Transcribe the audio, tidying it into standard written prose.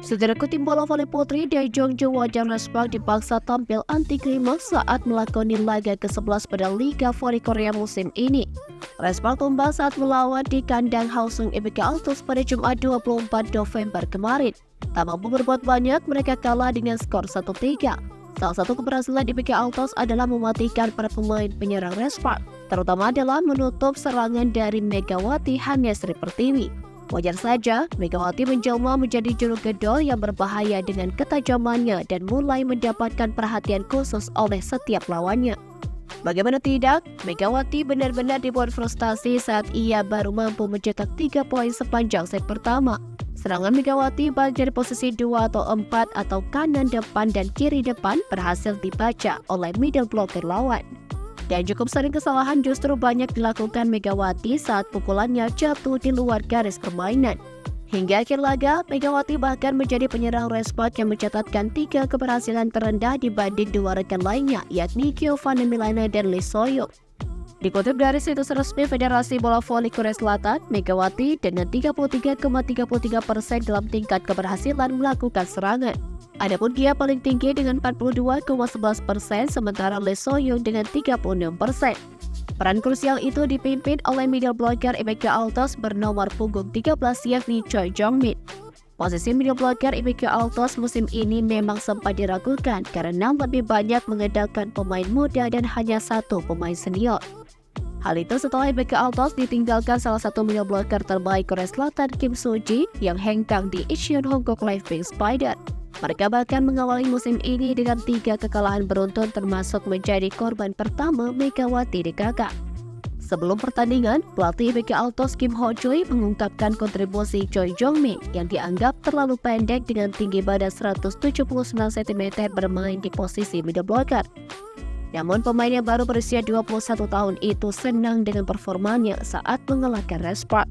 Saudaraku, tim bola voli putri Daejeon Wajan Respark dipaksa tampil anti klimaks saat melakoni laga ke-11 pada Liga Voli Korea musim ini. Respark tumbang saat melawan di kandang Hwasong IBK Altos pada Jumat 24 November kemarin. Tak mampu berbuat banyak, mereka kalah dengan skor 1-3. Salah satu keberhasilan IBK Altos adalah mematikan para pemain penyerang Respark, terutama adalah menutup serangan dari Megawati Hangesri Pertiwi. Wajar saja, Megawati menjelma menjadi juru gedor yang berbahaya dengan ketajamannya dan mulai mendapatkan perhatian khusus oleh setiap lawannya. Bagaimana tidak, Megawati benar-benar dibuat frustasi saat ia baru mampu mencetak 3 poin sepanjang set pertama. Serangan Megawati baik dari posisi 2 atau 4 atau kanan depan dan kiri depan berhasil dibaca oleh middle blocker lawan. Dan cukup sering kesalahan justru banyak dilakukan Megawati saat pukulannya jatuh di luar garis permainan. Hingga akhir laga, Megawati bahkan menjadi penyerang Respark yang mencatatkan 3 keberhasilan terendah dibanding 2 rekan lainnya, yakni Giovanni Milana dan Lee Soyuk. Dikutip dari situs resmi Federasi Bola Voli Korea Selatan, Megawati dengan 33,33% dalam tingkat keberhasilan melakukan serangan. Adapun dia paling tinggi dengan 42,11%, sementara Lee Soyuk dengan 36%. Peran krusial itu dipimpin oleh middle blocker IBK Altos bernomor punggung 13 yakni Choi Jong-min. Posisi middle blocker IBK Altos musim ini memang sempat diragukan karena lebih banyak mengandalkan pemain muda dan hanya 1 pemain senior. Hal itu setelah IBK Altos ditinggalkan salah satu middle blocker terbaik Korea Selatan Kim Soo-ji yang hengkang di Incheon Hong Kong Live Pink Spider. Mereka bahkan mengawali musim ini dengan 3 kekalahan beruntun termasuk menjadi korban pertama Megawati di kakak. Sebelum pertandingan, pelatih IBK Altos Kim Ho-choi mengungkapkan kontribusi Choi Jong-min yang dianggap terlalu pendek dengan tinggi badan 179 cm bermain di posisi middle blocker. Namun pemain yang baru berusia 21 tahun itu senang dengan performanya saat mengalahkan Respark.